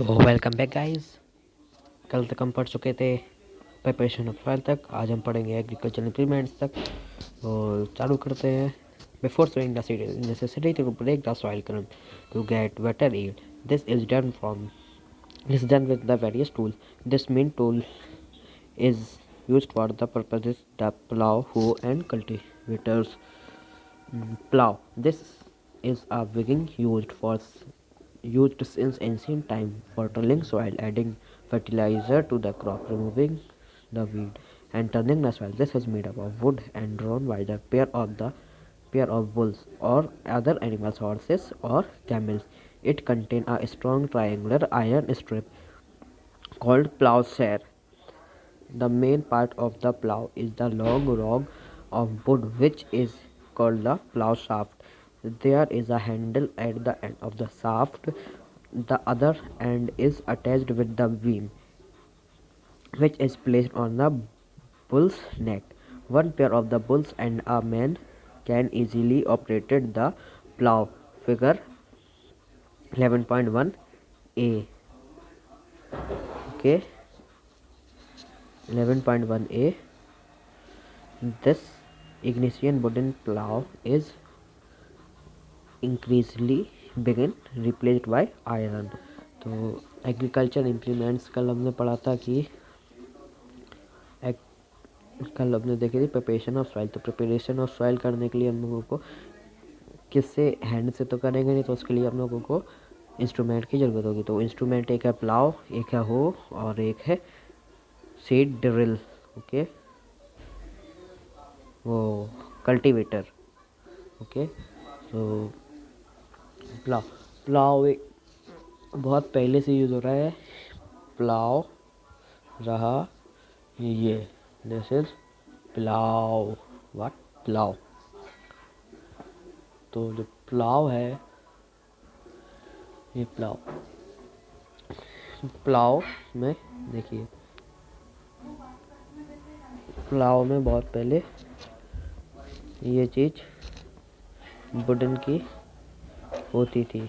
तो welcome back guys. कल तक हम पढ़ चुके थे प्रिपरेशन ऑफ सॉइल तक। आज हम पढ़ेंगे एग्रीकल्चर इंप्लीमेंट्स तक और चालू करते हैं। Before sowing the seed is necessary to break the soil column to get better yield. This is done with the various tool. This main tool is used for the purposes the plow, hoe and cultivators. Plow. This is a wagon used since ancient time for tilling soil, adding fertilizer to the crop, removing the weed, and turning the soil. This is made up of wood and drawn by the pair of bulls or other animals, horses or camels. It contains a strong triangular iron strip called plowshare. The main part of the plow is the long rod of wood which is called the plow shaft. There is a handle at the end of the shaft. The other end is attached with the beam which is placed on the bull's neck. One pair of the bulls and a man can easily operate the plow. Figure 11.1a. Okay, 11.1a. This ignition wooden plow is increasingly begin replaced by iron. तो agriculture implements कल हमने पढ़ा था कि कल हमने देखी थी प्रिपरेशन ऑफ सॉइल। तो प्रिपरेशन ऑफ सॉइल करने के लिए हम लोगों को किससे, हैंड से तो करेंगे नहीं, तो उसके लिए हम लोगों को इंस्ट्रूमेंट की ज़रूरत होगी। तो इंस्ट्रूमेंट एक है प्लाव, एक है हो और एक है सीड ड्रिल। ओके, वो कल्टीवेटर। ओके, तो प्लाव प्लाव एक बहुत पहले से यूज़ हो रहा है। प्लाव रहा ये, this is plough. What? Plough. तो जो प्लाव है, ये प्लाव में देखिए, प्लाव में बहुत पहले ये चीज़ वुडन की होती थी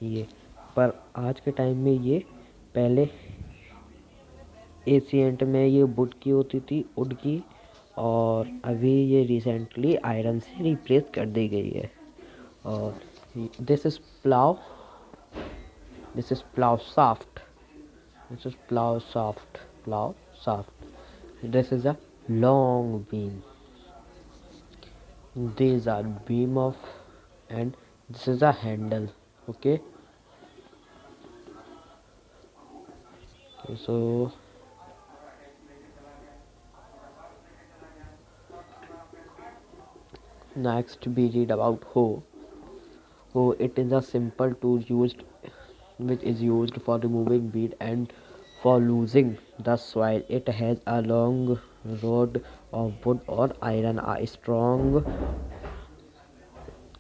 ये, पर आज के टाइम में ये पहले एशियंट में ये वुड की होती थी, वुड की, और अभी ये रिसेंटली आयरन से रिप्लेस कर दी गई है। और this is plough shaft, this is plough shaft, this is a long beam, these are beam of, and this is a handle. Okay, so next we read about hoe. It is a simple tool which is used for removing weed and for losing the soil. It has a long rod of wood or iron.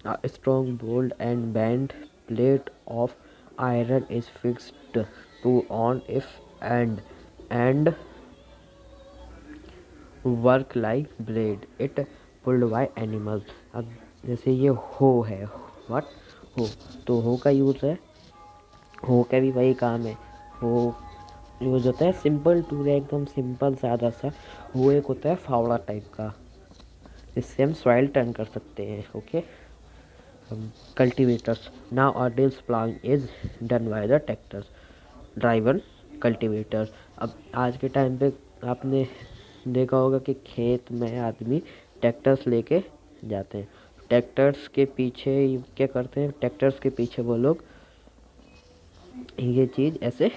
A strong bolt and bent plate of iron is fixed to on if and work like blade it pulled by animals. अब जैसे ये हो है, what? हो, तो हो का use है, हो का भी वही काम है। हो यूज़ होता है, सिंपल टूल है, एकदम सिंपल सादा सा। वो एक होता है फावड़ा टाइप का, जिससे हम सॉइल टर्न कर सकते हैं। Okay, cultivators. Now our days ploughing is done by the tractors driven cultivators. अब आज के टाइम पे आपने देखा होगा कि खेत में आदमी ट्रैक्टर्स लेके जाते हैं। ट्रैक्टर्स के पीछे क्या करते हैं, ट्रैक्टर्स के पीछे वो लोग ये चीज़ ऐसे,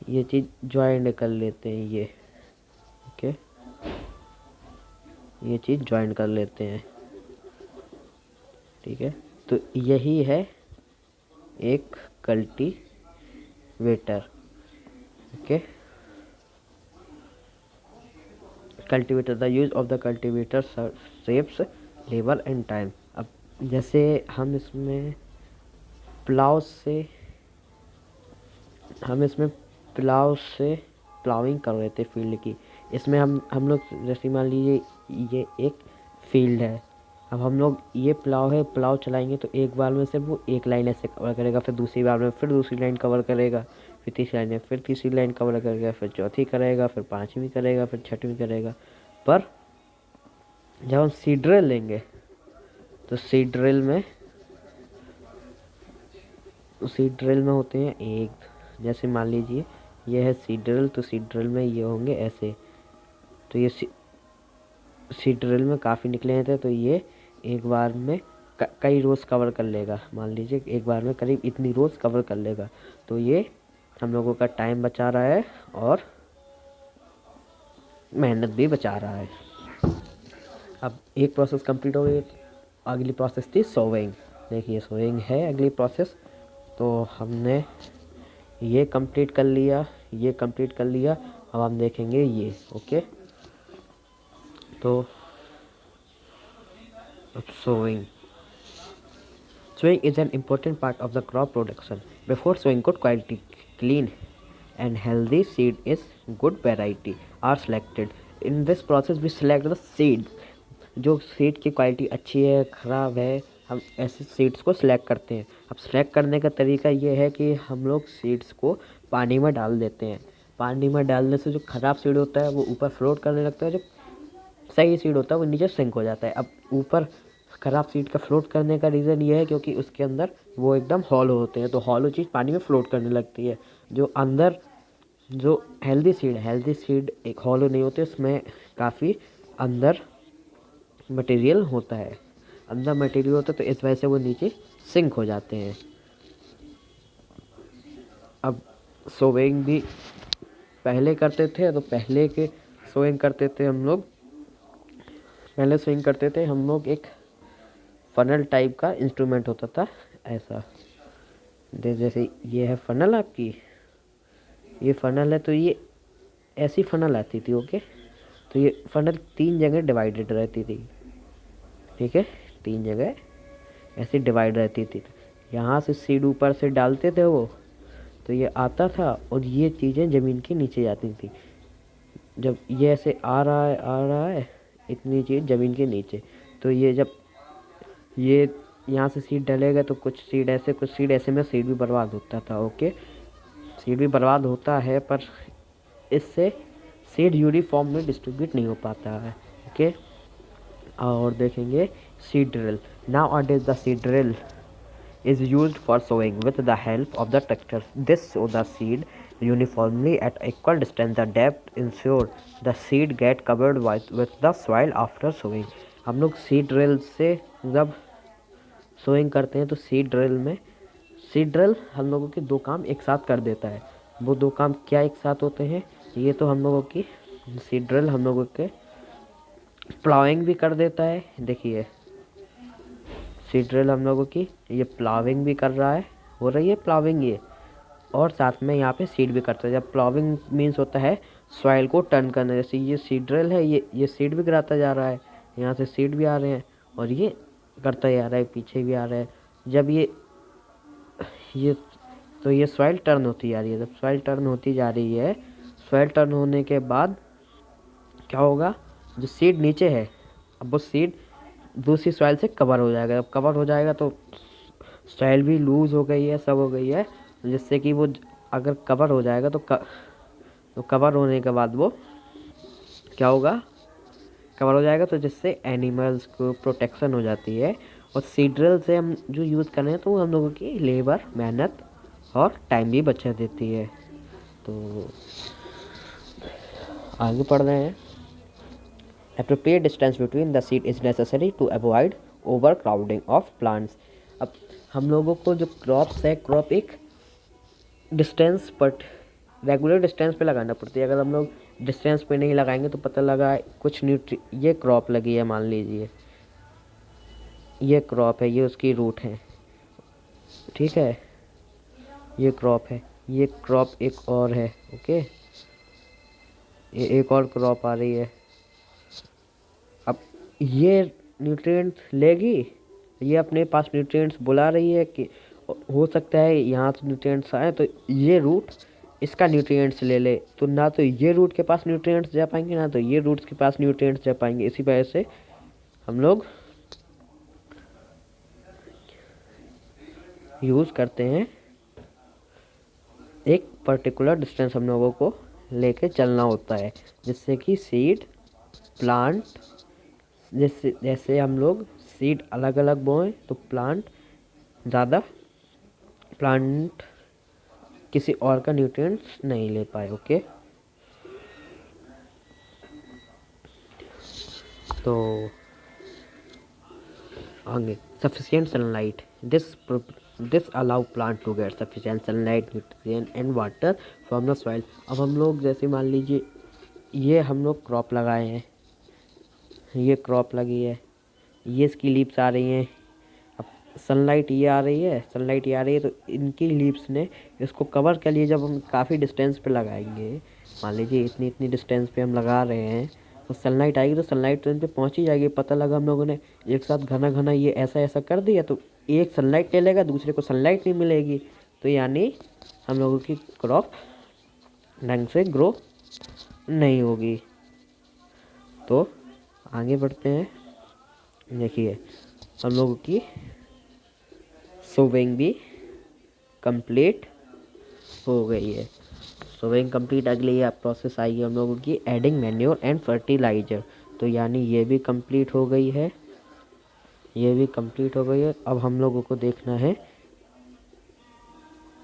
ये चीज़ ज्वाइन कर लेते हैं, ये ओके, ये चीज़ ज्वाइन कर लेते हैं। ठीक है, तो यही है एक cultivator. Okay, cultivator, the use of the cultivator saves labour and time. अब जैसे हम इसमें प्लाव से प्लाविंग कर रहे थे फील्ड की। इसमें हम लोग जैसे मान लीजिए ये एक फील्ड है, अब हम लोग ये प्लाव है, प्लाव चलाएंगे तो एक बार में सिर्फ वो एक लाइन ऐसे कवर करेगा, फिर दूसरी बार में फिर दूसरी लाइन कवर करेगा, फिर तीसरी लाइन में फिर तीसरी लाइन कवर करेगा, फिर चौथी करेगा, फिर पाँचवीं करेगा, फिर छठवीं करेगा। पर जब हम सीड ड्रिल लेंगे तो सीड ड्रिल में होते हैं एक, जैसे मान लीजिए ये है सीड ड्रिल, तो सीड ड्रिल में ये होंगे ऐसे। तो ये सीड ड्रिल में काफ़ी निकले थे, तो ये एक बार में कई रोज़ कवर कर लेगा। मान लीजिए एक बार में करीब इतनी रोज़ कवर कर लेगा, तो ये हम लोगों का टाइम बचा रहा है और मेहनत भी बचा रहा है। अब एक प्रोसेस कंप्लीट हो गई, अगली प्रोसेस थी सोविंग। देखिए सोविंग है अगली प्रोसेस। तो हमने ये कंप्लीट कर लिया, ये कंप्लीट कर लिया। अब हम देखेंगे ये, ओके। तो sowing is an important part of the crop production. Before sowing, good quality, clean and healthy seed is good variety are selected. In this process we select the seed. जो seed की quality अच्छी है, ख़राब है, हम ऐसे seeds को select करते हैं। अब सिलेक्ट करने का तरीका ये है कि हम लोग सीड्स को पानी में डाल देते हैं। पानी में डालने से जो ख़राब सीड होता है वो ऊपर फ्लोट करने लगता है, जो सही सीड होता है वो नीचे सिंक हो जाता है। अब ऊपर ख़राब सीड का फ्लोट करने का रीज़न ये है क्योंकि उसके अंदर वो एकदम हॉलो होते हैं, तो हॉलो चीज़ पानी में फ्लोट करने लगती है। जो अंदर जो हेल्दी सीड एक हॉलो नहीं होते, उसमें काफ़ी अंदर मटेरियल होता है, तो इस वजह से वो नीचे सिंक हो जाते हैं। अब सोविंग भी पहले करते थे, तो पहले के सोविंग करते थे हम लोग, एक फनल टाइप का इंस्ट्रूमेंट होता था ऐसा। जैसे ये है फनल आपकी, ये फनल है, तो ये ऐसी फनल आती थी, ओके। तो ये फनल 3 जगह डिवाइडेड रहती थी, ठीक है, 3 जगह ऐसी डिवाइड रहती थी। यहाँ से सीड ऊपर से डालते थे वो, तो ये आता था और ये चीज़ें ज़मीन के नीचे जाती थी। जब ये ऐसे आ रहा है इतनी चीज़ ज़मीन के नीचे, तो ये जब ये यहाँ से सीड डलेगा तो कुछ सीड ऐसे में सीड भी बर्बाद होता था, ओके। सीड भी बर्बाद होता है, पर इससे सीड यूनिफॉर्म में डिस्ट्रीब्यूट नहीं हो पाता है, ओके। और देखेंगे seed drill. Nowadays the seed drill is used for sowing with the help of the tractor. This sow the seed uniformly at equal distance. The depth ensure the seed get covered with the soil after sowing. हम लोग seed drill से जब sowing करते हैं तो seed drill हम लोगों के 2 काम एक साथ कर देता है। वो 2 काम क्या एक साथ होते हैं? ये तो हम लोगों की सीड ड्रिल हम लोगों के प्लाविंग भी कर देता है। देखिए सीड ड्रिल हम लोगों की ये प्लाविंग भी कर रहा है, हो रही है प्लाविंग ये, और साथ में यहाँ पे सीड भी करता है। जब प्लाविंग मीन्स होता है सॉइल को टर्न करना, जैसे ये सीड ड्रिल है, ये सीड भी गिराता जा रहा है, यहाँ से सीड भी आ रहे हैं और ये करता जा रहा है, पीछे भी आ रहा है। जब ये तो ये सॉइल टर्न होती जा रही है। जब सॉइल टर्न होती जा रही है, सॉइल टर्न होने के बाद क्या होगा, जो सीड नीचे है अब वो सीड दूसरी सॉइल से कवर हो जाएगा। जब कवर हो जाएगा तो सॉइल भी लूज़ हो गई है, सब हो गई है, जिससे कि वो अगर कवर हो जाएगा तो कवर होने के बाद वो क्या होगा, कवर हो जाएगा तो जिससे एनिमल्स को प्रोटेक्शन हो जाती है। और सीड ड्रिल से हम जो यूज़ कर रहे हैं तो वो हम लोगों की लेबर, मेहनत और टाइम भी बचा देती है। तो आगे पढ़ रहे हैं। Appropriate distance between the seed is necessary to avoid overcrowding of plants. अब हम लोगों को जो क्रॉप्स है, क्रॉप एक डिस्टेंस बट रेगुलर डिस्टेंस पे लगाना पड़ती है। अगर हम लोग डिस्टेंस पे नहीं लगाएंगे तो पता लगा कुछ ये क्रॉप लगी है, मान लीजिए ये क्रॉप है, ये उसकी रूट है, ठीक है, ये क्रॉप है, ये क्रॉप एक और है, ओके, ये एक और क्रॉप आ रही है। अब ये न्यूट्रिएंट्स लेगी, ये अपने पास न्यूट्रिएंट्स बुला रही है कि हो सकता है यहाँ से न्यूट्रिएंट्स आए तो ये रूट इसका न्यूट्रिएंट्स ले ले, तो ना तो ये रूट के पास न्यूट्रिएंट्स जा पाएंगे, ना तो ये रूट्स के पास न्यूट्रिएंट्स जा पाएंगे। इसी वजह से हम लोग यूज़ करते हैं, एक पर्टिकुलर डिस्टेंस हम लोगों को लेके चलना होता है, जिससे कि सीड प्लांट, जैसे जैसे हम लोग सीड अलग अलग बोएं तो प्लांट किसी और का न्यूट्रिएंट्स नहीं ले पाए। ओके, तो आगे sufficient sunlight, this allow plant to get sufficient sunlight, nutrient and water from the soil। अब हम लोग जैसे मान लीजिए ये हम लोग क्रॉप लगाए हैं, ये क्रॉप लगी है, ये इसकी लीव्स आ रही हैं, अब सनलाइट ये आ रही है तो इनकी लीव्स ने इसको कवर कर लिए। जब हम काफ़ी डिस्टेंस पे लगाएंगे, मान लीजिए इतनी डिस्टेंस पे हम लगा रहे हैं, तो सनलाइट आएगी तो सनलाइट तो इन पे पहुँच ही जाएगी। पता लगा हम लोगों ने एक साथ घना ये ऐसा कर दिया तो एक सनलाइट ले लेगा, दूसरे को सनलाइट नहीं मिलेगी, तो यानी हम लोगों की क्रॉप ढंग से ग्रो नहीं होगी। तो आगे बढ़ते हैं। देखिए हम लोगों की सोविंग भी कंप्लीट हो गई है। सोविंग कंप्लीट, अगली प्रोसेस आएगी हम लोगों की एडिंग मैन्योर एंड फर्टिलाइजर। तो यानी ये भी कंप्लीट हो गई है, अब हम लोगों को देखना है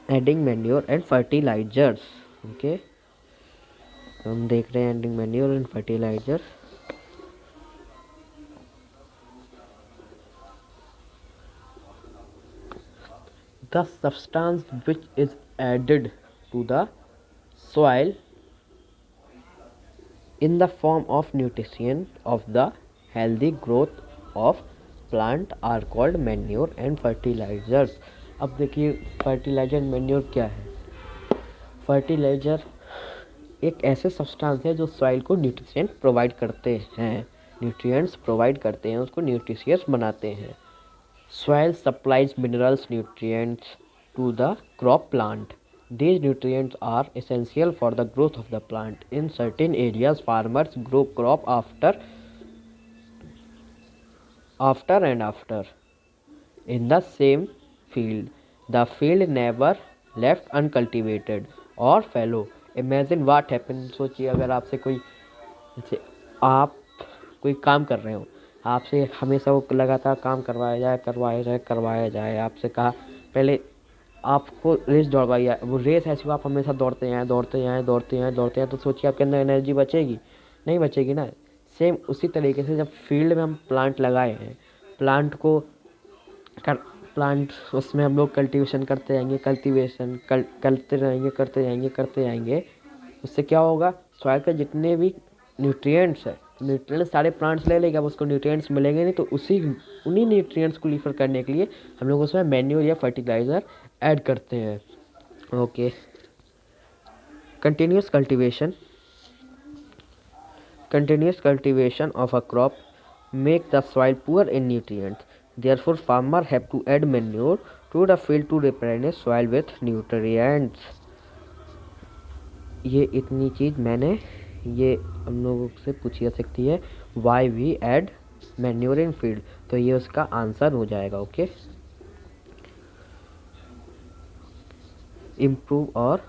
adding manure and fertilisers. Okay, हम देख रहे हैं adding manure and fertiliser. The substance which is added to the soil in the form of nutrition of the healthy growth of plant are called manure and fertilizers। अब देखिए fertiliser manure क्या है। Fertiliser एक ऐसे substance है जो soil को nutrients provide करते हैं, उसको न्यूट्रिशियस बनाते हैं। Soil supplies minerals, nutrients to the crop plant. These nutrients are essential for the growth of the plant. In certain areas, farmers grow crop after in the same field. The field never left uncultivated or fallow. Imagine what happens। सोचिए अगर आपसे कोई, जैसे आप कोई काम कर रहे हो, आपसे हमेशा वो लगातार काम करवाया जाए, आपसे कहा पहले आपको रेस दौड़वाई है, वो रेस ऐसी आप हमेशा दौड़ते हैं, तो सोचिए आपके अंदर एनर्जी बचेगी? नहीं बचेगी ना। सेम उसी तरीके से जब फील्ड में हम प्लांट लगाए हैं, प्लांट उसमें हम लोग कल्टीवेशन करते जाएंगे, करते जाएंगे, उससे क्या होगा, सॉइल के जितने भी न्यूट्रिएंट्स है, न्यूट्रिएंट्स सारे प्लांट्स ले लेगा, अब उसको न्यूट्रिएंट्स मिलेंगे नहीं, तो उन्हीं न्यूट्रिएंट्स को लीवर करने के लिए हम लोग उसमें मैन्योर या फर्टिलाइज़र ऐड करते हैं। Okay, continuous cultivation of a crop make the soil poor in nutrients. Therefore, farmers have to add manure to the field to replenish soil with nutrients। ये इतनी चीज़ मैंने ये हम लोगों से पूछी जा सकती है, why we add manure in field, तो ये उसका आंसर हो जाएगा। ओके, इम्प्रूव और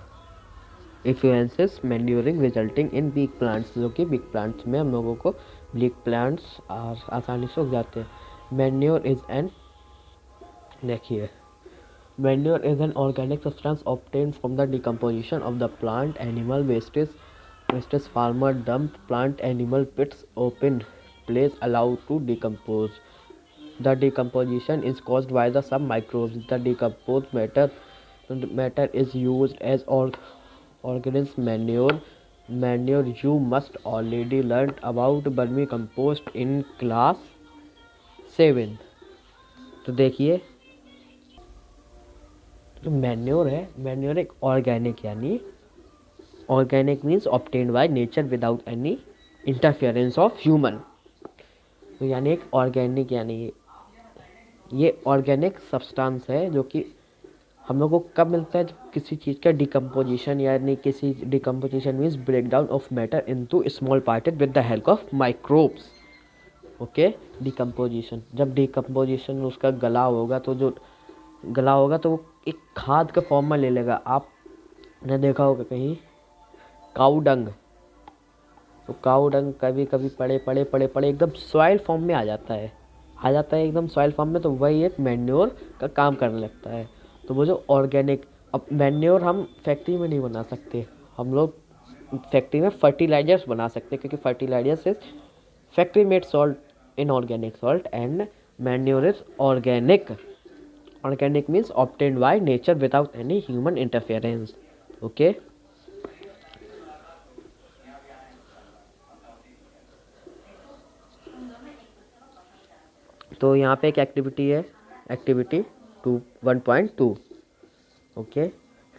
influences manuring resulting in weak plants, जो कि वीक प्लांट्स में हम लोगों को वीक प्लांट्स आसानी से उग जाते हैं। Manure is an organic substance obtained from the decomposition of the plant animal wastage farmer dump plant animal pits open place allowed to decompose. The decomposition is caused by the sub microbes. The decompose matter is used as organism manure। You must already learned about vermicompost in class 7। तो देखिए जो manure एक organic, यानी organic means obtained by nature without any interference of human. तो यानी एक organic, यानी ये ऑर्गेनिक सब्सटेंस है जो कि हम लोग को कब मिलता है, जब किसी चीज़ का डिकम्पोजिशन, यानी किसी decomposition means breakdown of matter into small particle with the help of microbes. Okay, decomposition, जब डिकम्पोजिशन उसका गला होगा तो जो गला होगा तो वो एक खाद के फॉर्म में ले लेगा। आपने देखा होगा कहीं काऊ डंग, तो काऊ डंग कभी कभी पड़े पड़े पड़े पड़े एकदम सॉइल फॉर्म में आ जाता है एकदम सॉइल फॉर्म में, तो वही एक मैन्योर का काम करने लगता है। तो वो जो ऑर्गेनिक, अब मैन्योर हम फैक्ट्री में नहीं बना सकते, हम लोग फैक्ट्री में फर्टिलाइजर्स बना सकते हैं, क्योंकि fertilisers is factory made salt, inorganic salt, and manure is organic. Organic means obtained by nature without any human interference. Okay. तो यहाँ पे एक एक्टिविटी है, एक्टिविटी 1.2. ओके,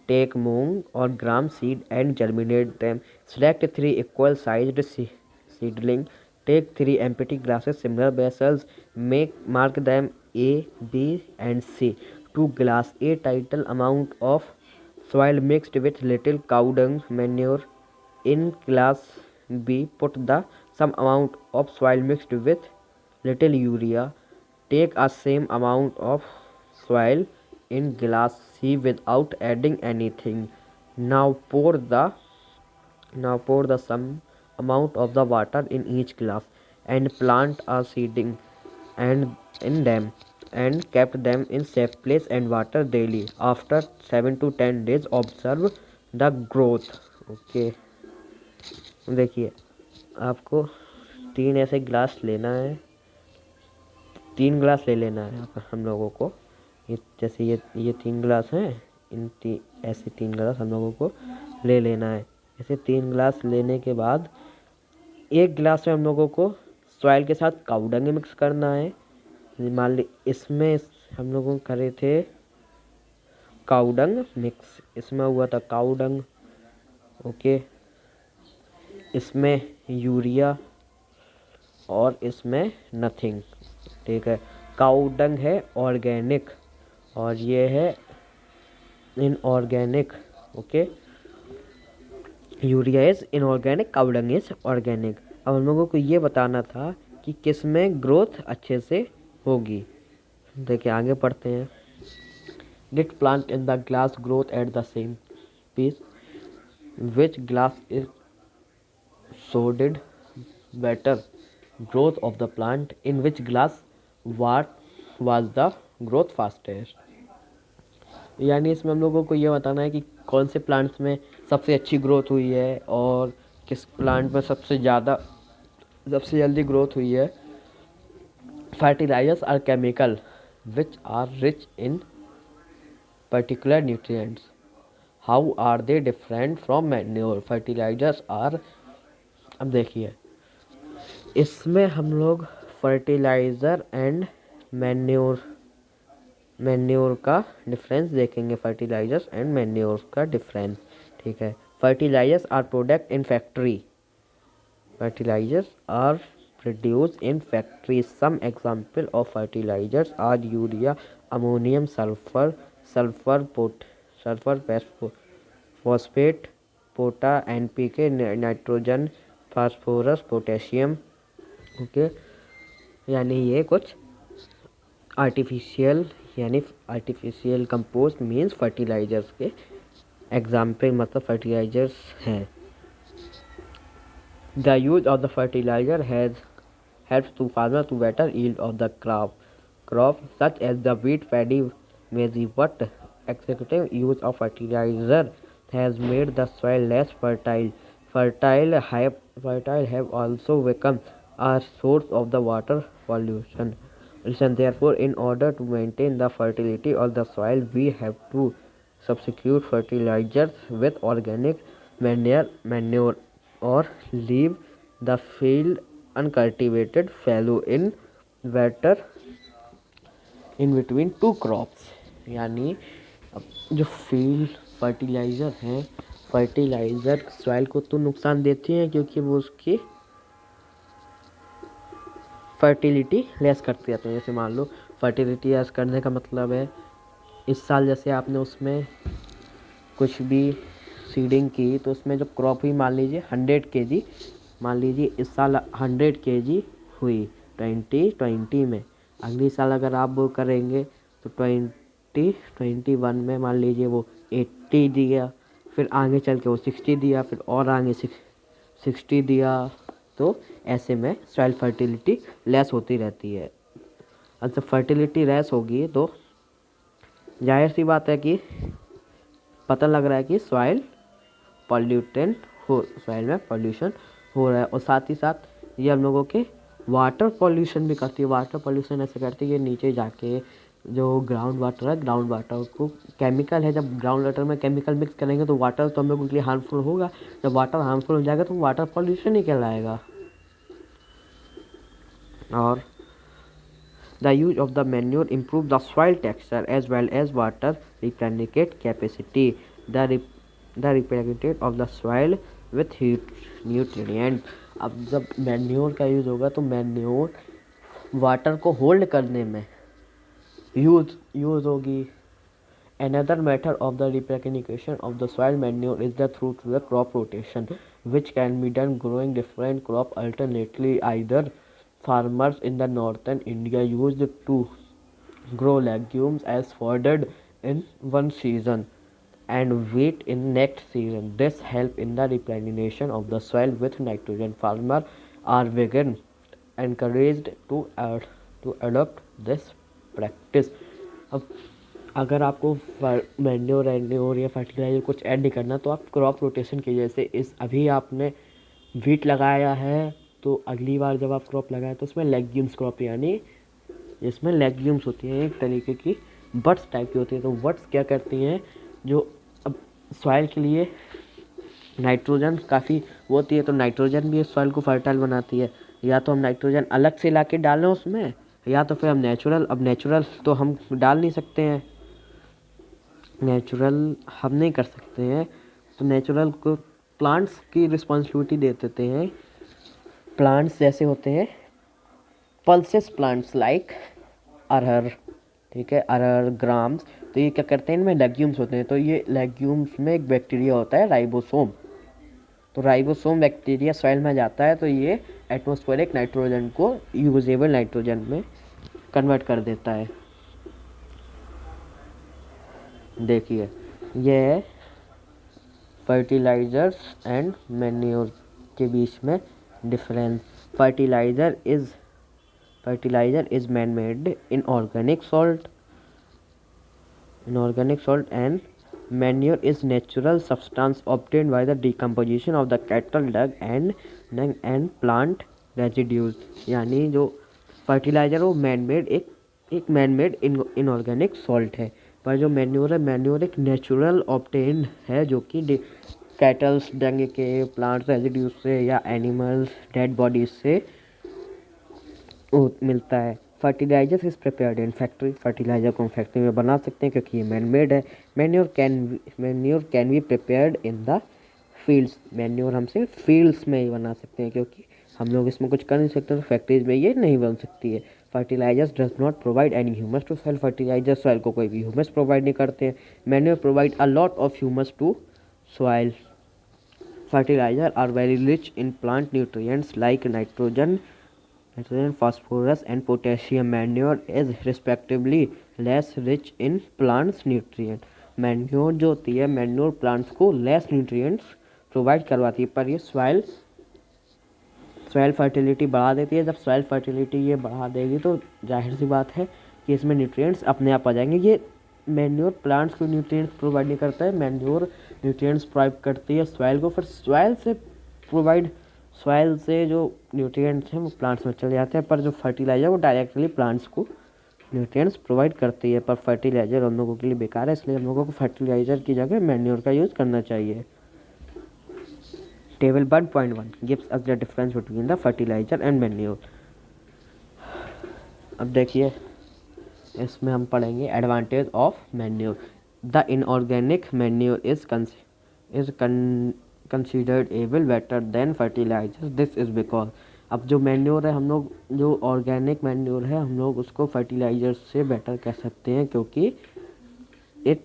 टेक मूंग और ग्राम seed and germinate them, select 3 equal sized seedling, take 3 empty glasses similar vessels, mark them A, B and C. 2 glass A, total amount of soil mixed with little cow dung manure. In glass B, put the some amount of soil mixed with little urea. Take a same amount of soil in glass C without adding anything. Now pour the some amount of the water in each glass and plant a seedling and in them and kept them in safe place and water daily. After 7 to 10 days observe the growth. Okay, देखिए आपको 3 ऐसे glass लेना है, 3 glass ले लेना है यहाँ पर हम लोगों को। ये जैसे ये 3 ग्लास हैं, ऐसे 3 ग्लास हम लोगों को ले लेना है। ऐसे 3 ग्लास लेने के बाद एक ग्लास में हम लोगों को सॉइल के साथ काऊ डंग मिक्स करना है। मान ली इसमें हम लोगों करे थे काऊ डंग मिक्स, इसमें हुआ था काऊ डंग। ओके, इसमें यूरिया और इसमें नथिंग। ठीक है, काऊ डंग है ऑर्गेनिक और ये है inorganic. Okay, urea is inorganic, cow Dang is organic. अब हम लोगों को ये बताना था कि किस में ग्रोथ अच्छे से होगी। देखिए आगे पढ़ते हैं। Did plant in the glass growth at the same pace? Which glass is showed better growth of the plant? In which glass what was the growth fastest? यानी इसमें हम लोगों को ये बताना है कि कौन से प्लांट्स में सबसे अच्छी ग्रोथ हुई है और किस प्लांट में सबसे जल्दी ग्रोथ हुई है। Fertilizers are chemical which are rich in particular nutrients. How are they different from manure? Fertilizers are, अब देखिए इसमें हम लोग फर्टिलाइज़र एंड मैन्योर का डिफरेंस देखेंगे। फर्टिलाइजर्स एंड मैन्योर का डिफरेंस, ठीक है। Fertilisers are product in factory, fertilisers are produced in factories. Some example of fertilizers are urea, ammonium, sulfur, phosphate, NPK, nitrogen, phosphorus, potassium. Okay, यानी ये कुछ artificial compost means fertilisers के example, मतलब fertilisers हैं। The use of the fertilizer helps to farmer to better yield of the crop such as the wheat, paddy, maize. But excessive use of fertilizer has made the soil less fertile. Fertile have also become a source of the water pollution. Therefore, in order to maintain the fertility of the soil, we have to substitute fertilizers with organic manure or leave the field uncultivated fallow in better in between two crops। यानी जो field fertiliser हैं, fertiliser soil को तो नुकसान देती हैं क्योंकि वो उसकी फर्टिलिटी लेस करते जाते हैं। जैसे मान लो फर्टिलिटी लेस करने का मतलब है इस साल जैसे आपने उसमें कुछ भी सीडिंग की तो उसमें जब क्रॉप हुई मान लीजिए 100 kg, मान लीजिए इस साल 100 kg हुई 2020 में, अगली साल अगर आप वो करेंगे तो 2021 में मान लीजिए वो 80 दिया, फिर आगे चल के वो 60 दिया, फिर और आगे 60 दिया, तो ऐसे में सॉइल फर्टिलिटी लेस होती रहती है। अब जब फर्टिलिटी लेस होगी तो जाहिर सी बात है कि पता लग रहा है कि सॉइल में पॉल्यूशन हो रहा है। और साथ ही साथ ये हम लोगों के वाटर पॉल्यूशन भी करती है। वाटर पॉल्यूशन ऐसे करती है कि नीचे जाके जो ग्राउंड वाटर है, ग्राउंड वाटर को केमिकल है, जब ग्राउंड वाटर में केमिकल मिक्स करेंगे तो वाटर तो हम लोगों के लिए हार्मफुल होगा। जब वाटर हार्मफुल हो जाएगा तो वाटर पॉल्यूशन ही कहलाएगा। और the use of the manure improve the soil texture as well as water replenishment capacity. The replenishment of the soil with nutrient. अब जब मैन्योर का यूज़ होगा तो मैन्योर वाटर को होल्ड करने में यूज़ होगी। Another method of the replication of the soil manure is through the crop rotation, which can be done growing different crop alternately. Either farmers in the northern India used to grow legumes as fodder in one season and wheat in next season. This help in the replenishment of the soil with nitrogen. Farmers are vegan encouraged to adopt this practice. अब अगर आपको manure या fertiliser कुछ add नहीं करना तो आप crop rotation की, जैसे इस अभी आपने वीट लगाया है तो अगली बार जब आप क्रॉप लगाए तो उसमें लेग्यूम्स क्रॉप, यानी इसमें लेग्यूम्स होती हैं, एक तरीके की बट्स टाइप की होती है। तो बट्स क्या करती हैं, जो अब सॉइल के लिए नाइट्रोजन काफ़ी वो होती है, तो नाइट्रोजन भी इस सॉइल को फर्टाइल बनाती है। या तो हम नाइट्रोजन अलग से ला के डालें उसमें, या तो फिर हम नेचुरल तो हम डाल नहीं सकते हैं, नेचुरल हम नहीं कर सकते हैं, तो नेचुरल को प्लांट्स की रिस्पॉन्सिबिलिटी दे देते हैं। प्लांट्स जैसे होते हैं पल्सेस प्लांट्स लाइक अरहर, ठीक है, अरहर, ग्राम्स, तो ये क्या करते हैं, इनमें लेग्यूम्स होते हैं। तो ये लेग्यूम्स में एक बैक्टीरिया होता है राइबोसोम, तो राइबोसोम बैक्टीरिया सॉइल में जाता है तो ये एटमॉस्फेरिक नाइट्रोजन को यूजेबल नाइट्रोजन में कन्वर्ट कर देता है। देखिए ये फर्टिलाइजर्स एंड मैन्योर के बीच में difference. Fertiliser is man made inorganic salt and manure is natural substance obtained by the decomposition of the cattle dung and plant residues। यानी जो फर्टिलाइजर वो एक मैन मेड इनऑर्गेनिक सॉल्ट है, पर जो मैन्योर एक नेचुरल ऑब्टेन्ड है, जो कि कैटल्स डंग के, प्लांट रेजिड्यूज से या एनिमल्स डेड बॉडीज से मिलता है। Fertiliser is prepared in factory, fertiliser को हम फैक्ट्री में बना सकते हैं क्योंकि ये मैन मेड है। Manure can be prepared in the fields, manure हम सिर्फ फील्ड्स में ही बना सकते हैं क्योंकि हम लोग इसमें कुछ कर नहीं सकते, तो फैक्ट्रीज में ये नहीं बन सकती है। Fertilisers does not provide any humus to soil, fertiliser soil को कोई भी ह्यूमस प्रोवाइड नहीं करते हैं। Manure provide a lot of humus to soil. Fertiliser are very rich in plant nutrients like nitrogen, phosphorus and potassium. Manure is respectively less rich in plants nutrient. Manure जो होती है, manure plants को less nutrients provide करवाती है, पर ये soil fertility बढ़ा देती है। जब सॉइल फर्टिलिटी ये बढ़ा देगी तो जाहिर सी बात है कि इसमें न्यूट्रिएंट्स अपने आप आ जाएंगे। ये मैन्योर प्लांट्स को न्यूट्रिएंट्स प्रोवाइड नहीं करता है, मैन्योर न्यूट्रिएंट्स प्रोवाइड करती है सॉइल को, फिर सॉइल से जो न्यूट्रिएंट्स हैं वो प्लांट्स में चले जाते हैं। पर जो फर्टिलाइजर वो डायरेक्टली प्लांट्स को न्यूट्रिएंट्स प्रोवाइड करती है, पर फर्टिलाइजर हम लोगों के लिए बेकार है, इसलिए हम लोगों को फर्टिलाइजर की जगह मैन्योर का यूज़ करना चाहिए। Table 1.1 gives us the difference between the fertiliser and manure. अब देखिए इसमें हम पढ़ेंगे advantage of manure. The inorganic manure is considered able better than fertilizers. This is because अब जो मैन्योर है, हम लोग जो ऑर्गेनिक मैन्योर है हम लोग उसको फर्टिलाइजर से बेटर कह सकते हैं क्योंकि it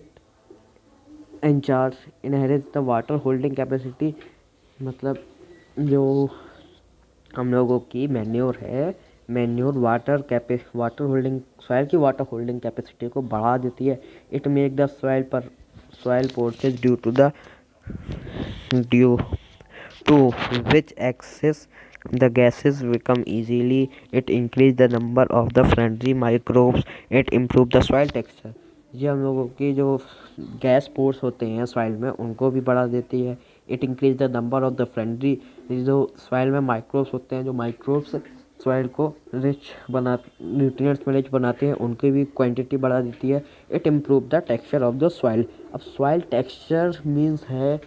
inherits the water holding capacity. मतलब जो हम लोगों की मैन्योर है मैन्योर वाटर होल्डिंग सॉइल की वाटर होल्डिंग कैपेसिटी को बढ़ा देती है। It make the soil porous due to which access the gases become easily. It increase the number of the friendly microbes. It improve the soil texture. ये हम लोगों की जो गैस पोर्स होते हैं सॉइल में उनको भी बढ़ा देती है। It increase the number of the friendly, जो सॉइल में माइक्रोब्स होते हैं, जो माइक्रोब्स सॉइल को न्यूट्रिएंट्स में रिच बनाते हैं, उनकी भी क्वांटिटी बढ़ा देती है। It improve the texture of the soil. अब सॉइल टेक्सचर मीन्स है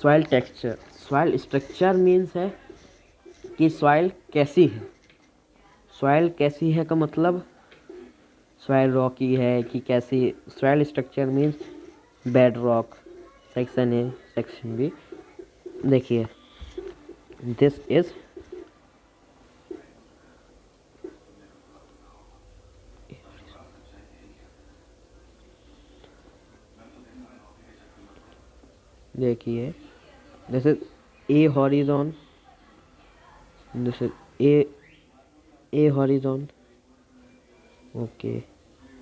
सॉइल स्ट्रक्चर मीन्स है कि सॉइल कैसी है। सॉइल कैसी है का मतलब सॉइल रॉकी है कि कैसी। Soil structure means bedrock, section A section B. देखिए दिस इज देखिए this is A horizon, this is A horizon, okay,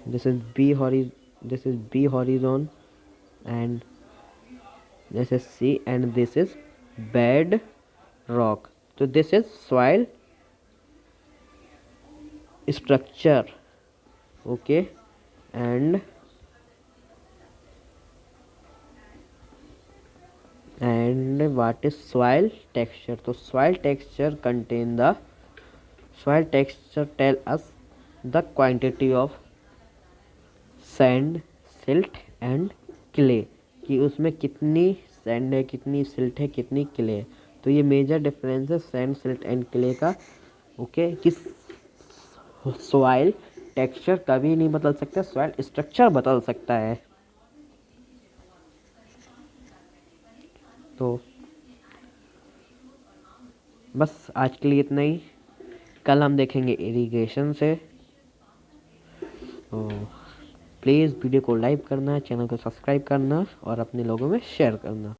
this is B horizon, and this is C, and this is bed rock. So this is soil structure, okay, and what is soil texture? So soil texture tell us the quantity of sand, silt and clay, कि उसमें कितनी sand है, कितनी silt है, कितनी clay है। तो ये मेजर डिफरेंस है सैंड, सिल्ट एंड क्ले का, ओके। कि सॉइल टेक्सचर कभी नहीं बदल सकता, सॉइल स्ट्रक्चर बदल सकता है। तो बस आज के लिए इतना ही। कल हम देखेंगे इरिगेशन से। तो प्लीज़ वीडियो को लाइक करना, चैनल को सब्सक्राइब करना और अपने लोगों में शेयर करना।